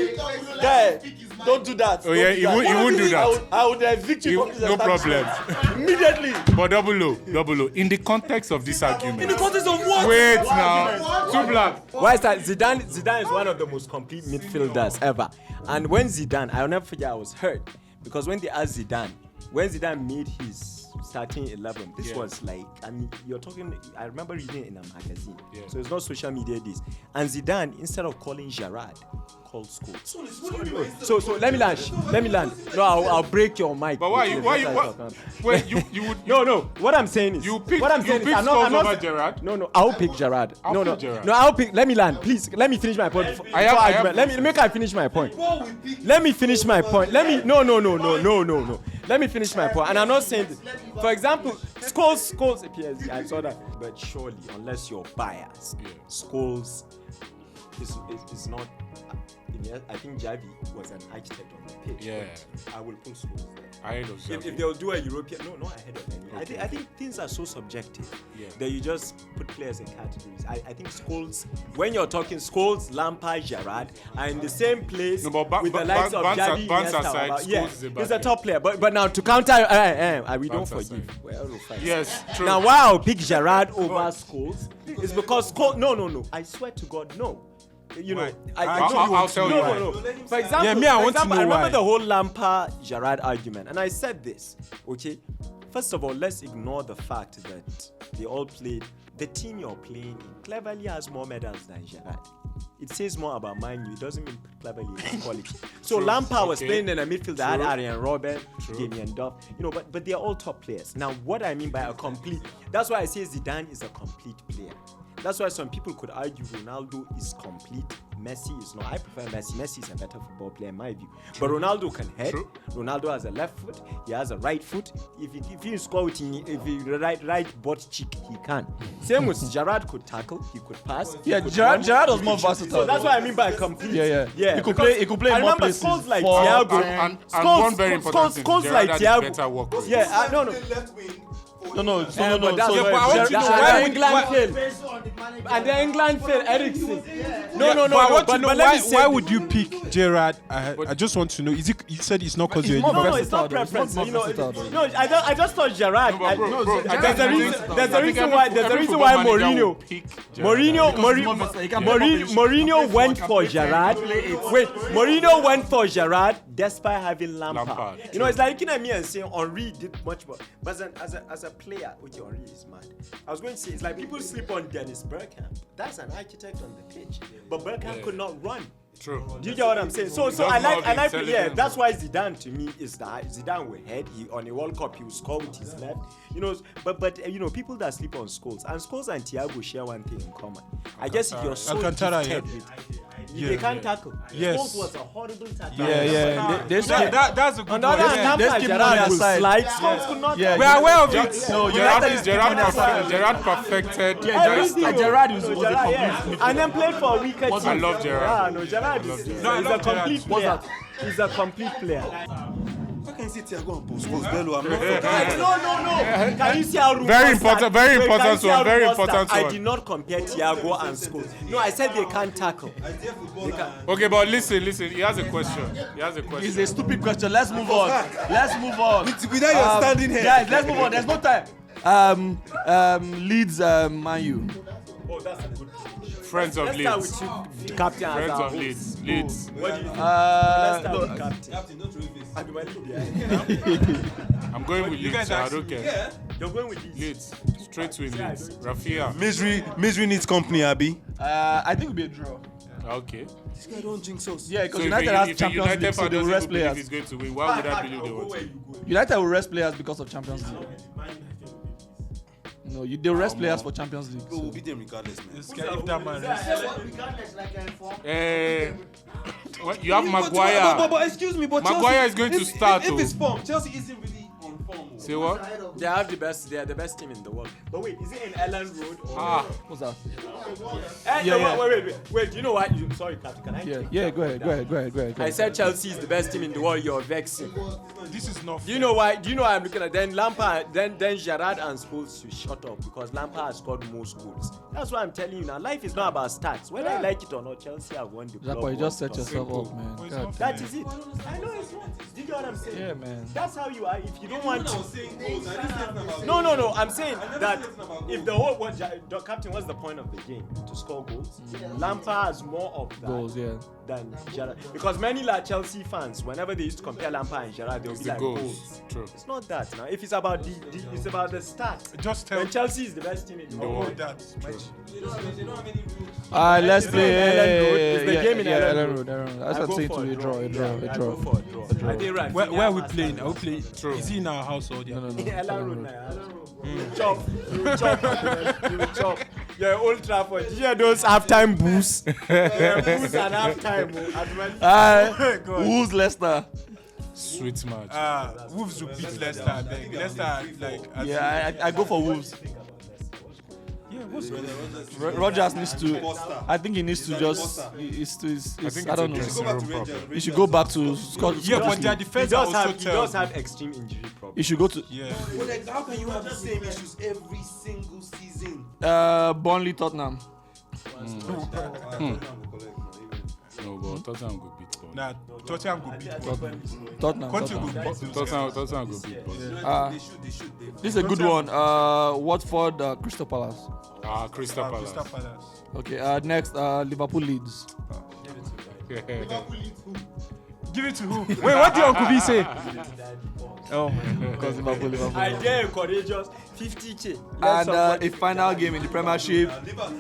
Guy. Don't do that. Oh yeah, he won't do that. I would evict you from this No problem. immediately. But double O. In the context of this argument. In the context of what? Wait now. Too black. Why is that? Zidane is one of the most complete midfielders ever. And when Zidane, I'll never forget, I was hurt because when they asked Zidane, when Zidane made his starting 11, this was like, I mean, you're talking, I remember reading it in a magazine. Yeah. So it's not social media this. And Zidane, instead of calling Gerrard, called Scholes. So let me land. No, I'll break your mic. But why? Wait, you would. No. What I'm saying is, I'm not over Gerrard. No, I'll pick Gerrard. Gerrard. No, I'll pick. Let me land, please. Let me finish my point. Let me finish my point. Let me finish my point. No. Let me finish my point. And I'm not saying this. For example, Scholes PSG. I saw that. But surely, unless you're biased, Scholes is not. I think Javi was an architect on the pitch. Yeah. I will put Scholes there. Ahead of Xavi. If they'll do a European, not ahead of any. I think things are so subjective that you just put players in categories. I think Scholes, when you're talking Scholes, Lampard, Gerrard, are in the same place with the likes of Javi, Iniesta. He's a top player. But now to counter, we don't forgive. Yes, true. Now why I'll pick Gerrard over Scholes is because Scholes. No. I swear to God, no. You know, I'll tell you why. No. For example, I want to know I remember why. the whole Lampard Gerrard argument, and I said this. Okay, first of all, let's ignore the fact that they all played. The team you're playing in cleverly has more medals than Gerrard. It says more about Man Utd. It doesn't mean cleverly has quality. So Lampard was playing in a midfield that had Arjen Robben, Damien Duff, but they're all top players. Now, what I mean by a complete, that's why I say Zidane is a complete player. That's why some people could argue Ronaldo is complete. Messi is not. I prefer Messi. Messi is a better football player in my view. But Ronaldo can head. Ronaldo has a left foot. He has a right foot. If he score with right butt cheek, he can. Same with Gerrard could tackle. He could pass. Yeah, Gerrard was more versatile. So that's what I mean by complete. Yeah. He could play I more remember places. Scholes like For- Thiago. And one very important thing, Scholes Gerrard like had Thiago. better work rate. Yeah, no. No. But that's So why I want to know why why- England failed. And the England failed Eriksen. No. But I want to know but let me say why this. would you pick Gerrard? I just want to know. Is it? You said it's not because you're. more No, versatile it's not though. It's preference. more You know, versatile though. no, I just thought Gerrard. There's a reason why Mourinho went for Gerrard. Wait, Mourinho went for Gerrard despite having Lampard. You know, it's like looking at me and saying Henry did much more. But as a player, okay, Henry is mad. I was going to say it's like people sleep on Dennis Bergkamp. That's an architect on the pitch, but Bergkamp could not run. True. Do you get what I'm saying? So I like that's why Zidane to me is that Zidane will head. He on a World Cup he will score with his left. You know, but people that sleep on Scholes and Thiago share one thing in common. I guess if you're so Alcantara, gifted they can't tackle. Yes. Scholes was a horrible tackler. That's a good On the other hand, Let's Lampard, keep Gerrard money will aside. slide. Scholes could not. Yeah, We are aware of it. No, United is Gerrard perfected. Gerrard was a complete. And then played for a weaker team. I love Gerrard. No, Gerrard is he's I a love complete Gerrard. player. He's a complete player. How can you say Thiago and Scholes? Bello, I'm not No. Can you see how Rumo Very important, very Wait, important can you see how one, very Rumo important start? I one. did not compare Thiago and Scholes. No, I said they can't tackle. Okay, but listen. He has a question. It's a stupid question. Let's move on. Without your standing here. Guys, let's move on. There's no time. Leeds, Man U. Oh, that's a good Friends of Let's start Leeds. with you, captain. Friends as our of host. Leeds. What do you think? Let's start No, with captain. AbdulMalik, I'm going with Leeds, so I don't care. You're going with these. Leeds. Straight to Leeds. Rafia. Misery needs company, Abby. I think it'll be a draw. Okay. This guy don't jinx us. Yeah, because So United if has a Champions United League, so fan they will doesn't rest believe players. he's going to win, why would I believe they want to? United will rest players because of Champions League. No, they'll rest players for Champions League. We'll beat them regardless, man. If that man What, you have Maguire. But excuse me, but Maguire is going to start. If oh. it's form, Chelsea isn't really on form. Say what? They have the best. They are the best team in the world. But wait, is it in Ellen Road? Or What's that? Wait. Do you know what? Sorry, Captain. Can I? Yeah. Go ahead. I said Chelsea is the best team in the world. You're vexing. This is not. Do you know why? Do you know why I'm looking at? Then Lampard, then Gerrard and Scholes should shut up because Lampard has scored most goals. That's why I'm telling you now. Life is not about stats. Whether I like it or not, Chelsea have won the club. But you just World set Cup. yourself up, man. God. That is it. I know it's not. Do you get what I'm saying? Yeah, man. That's how you are. If you don't want to. No. I'm saying that if the whole captain, what's the point of the game? To score goals. Lampard has more of that Goals, yeah. than Gerrard. Because many like Chelsea fans, whenever they used to compare Lampard and Gerrard, they'll be like goals. True. It's not that now. If it's about it's about the stats. Just tell. When Chelsea is the best team in the world. That. Let's play. It's the game in Ellen Road. That's what I'm saying to you. A draw. I go for a draw. I think right. Where are we playing? Are we playing? Is he in our house or No. Ellen Road now. You will chop. You're Old Trafford. Did you hear those halftime boos? Boos and halftime. Who's Leicester? Sweet match. Wolves will beat Leicester. I beg. Leicester, like. I go for Wolves. Yeah, what's Rogers needs to. I think he needs to just. I don't know. He should go back to Scotland. Yeah, but their defense he does have extreme injury problems. He should go to. Yeah. But like, how can you have the same issues every single season? Burnley, Tottenham. No, but Tottenham go beat Ball. Nah, Tottenham go beat Burnley. Tottenham. Conte go beat Tottenham go beat Ball. They should. This is a good one. Watford, Crystal Palace. Crystal Palace. Crystal Palace. Okay. Next, Liverpool, Leeds. Give it to who? Wait, what did Uncle B say? Oh, Because Liverpool. I dare courageous 50k. And a final game in the Premiership.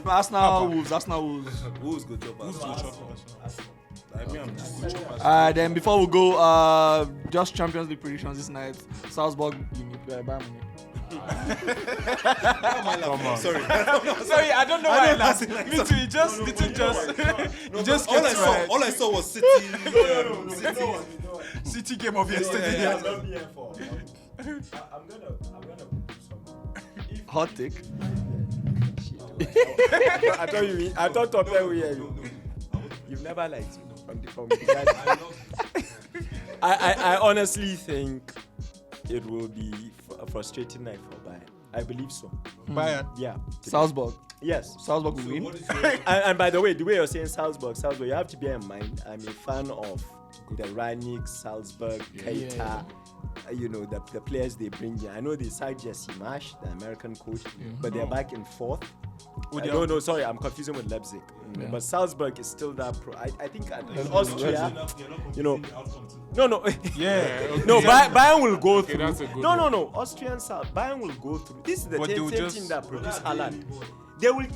Arsenal, Wolves. Wolves go chop us. Then before we go, just Champions League predictions this night. Salzburg, Bayern Munich. Sorry. sorry, I don't know why I laughed. Me too. It just All I saw was City. City game of yesterday. I'm gonna Hot take. I thought top there we hear you. You've never liked me from the guys. I honestly think it will be a frustrating night for Bayern. I believe so. Bayern. Yeah. Salzburg. Yes. Salzburg will win. And by the way, you're saying Salzburg, you have to bear in mind, I'm a fan of the Rangnick, Salzburg, Keita. You know, the players they bring in. I know they signed Jesse Marsch, the American coach, but they're back in fourth. No, sorry, I'm confusing with Leipzig. But Salzburg is still that pro. I think in Austria, you know. No. Yeah. No, Bayern will go through. That's a good No. Austrian South. Bayern will go through. This is the same team that produced Haaland. They will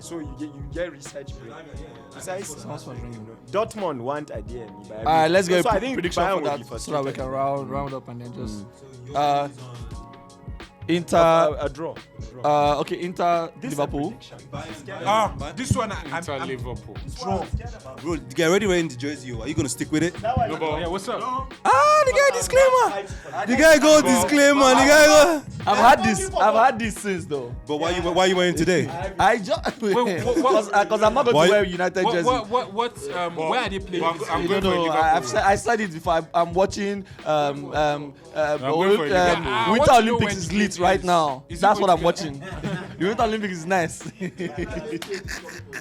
so you get research. Precisely. Dortmund want a DM. Let's get so a prediction for that so that we can round up and then just Inter a draw. Okay, Inter Liverpool. This one Inter Liverpool. draw. Bro, get ready wearing the jersey. Are you gonna stick with it? Yeah, what's up? The guy disclaimer. The guy go disclaimer. The guy go. I've had this since though. But why you wearing today? I just because I'm not going to wear United jersey. Where are they playing? I'm going for Liverpool. I said it before. I'm watching going for Liverpool. Winter Olympics is lit right now. That's what I'm watching. The Winter Olympics is nice.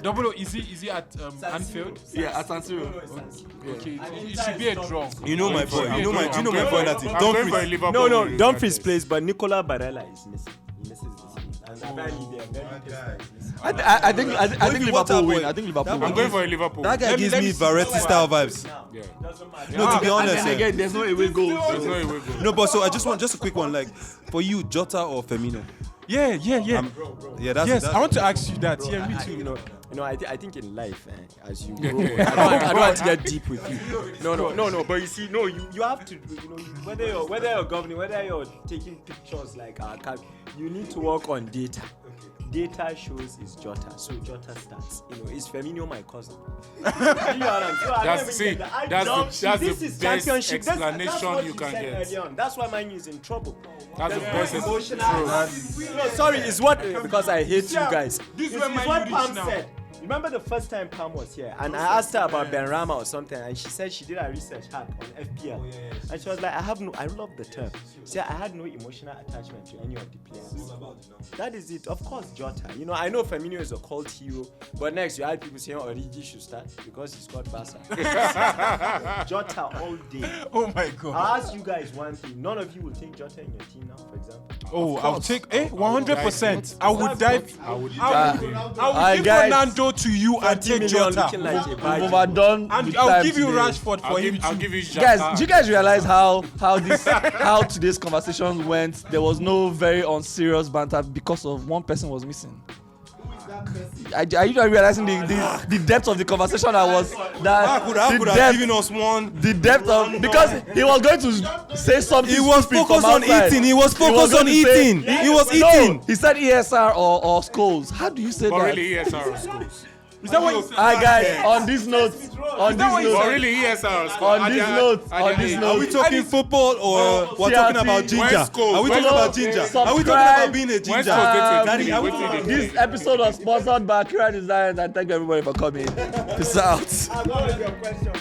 Double O, is he at Anfield? Yeah, at San Siro. Okay, it should be a draw. You know my boy. Do you know my boy that is I'm going for Dumfries? Liverpool. No, Dumfries plays, but Nicola Barella is missing. He misses this game. And apparently they are very pissed. I think Liverpool win. I think Liverpool I'm win. going for Liverpool. That guy gives me Varetti style vibes. Yeah. No, to be And honest. then again, there's no away goal. There's no way we go. No, but so I just want a quick one. Like for you, Jota or Firmino? Yeah. Yeah, that's Yes, I want to ask you that. Yeah, me too. I think in life, as you grow, I don't want to get deep with you. No. But you see, you have to, whether you're governing, whether you're taking pictures like you need to work on data. data shows is Jota, so Jota starts. You know, is Firmino my cousin? You know what I'm saying? That's the best explanation what you can get. earlier on. That's why Man U is in trouble. That's the best Emotional. No, sorry, it's what because I hate you guys. This is It's where Man what U Pam reach now. said. Remember the first time Pam was here, and I asked her about Benrahma or something, and she said she did a research hack on FPL, and she was like, I love the term. See, I had no emotional attachment to any of the players. That is it. Of course, Jota. You know, I know Firmino is a cult hero, but next you had people saying Origi should start because he scored Barca. Jota all day. Oh my God. I'll ask you guys one thing. None of you will take Jota in your team now, for example. Oh, I'll take 100%. I would dive. I would I would give guys, Ronaldo to you and take Jota. Looking like a We've bad overdone. And the I'll time give you today. Rashford for him. I'll give you Guys, do you guys realize how today's conversation went? There was no very unserious banter because of one person was missing. Are you not realizing the depth of the conversation that was I could have given us one. the depth of because he was going to say something. He was stupid focused from on outside. eating. He was focused going on to say- eating. He was No, eating. he said ESR or schools. How do you say But that? really, ESR schools. Is that what you Alright guys, on this note, But really, ESR schools. on this Are note, we talking football or we're talking about ginger? West Coast. Are we talking about ginger? Are we talking about being a West ginger? Coast, Daddy, are we this episode was sponsored by Akira Designs, and thank you everybody for coming. Peace out. What was your question?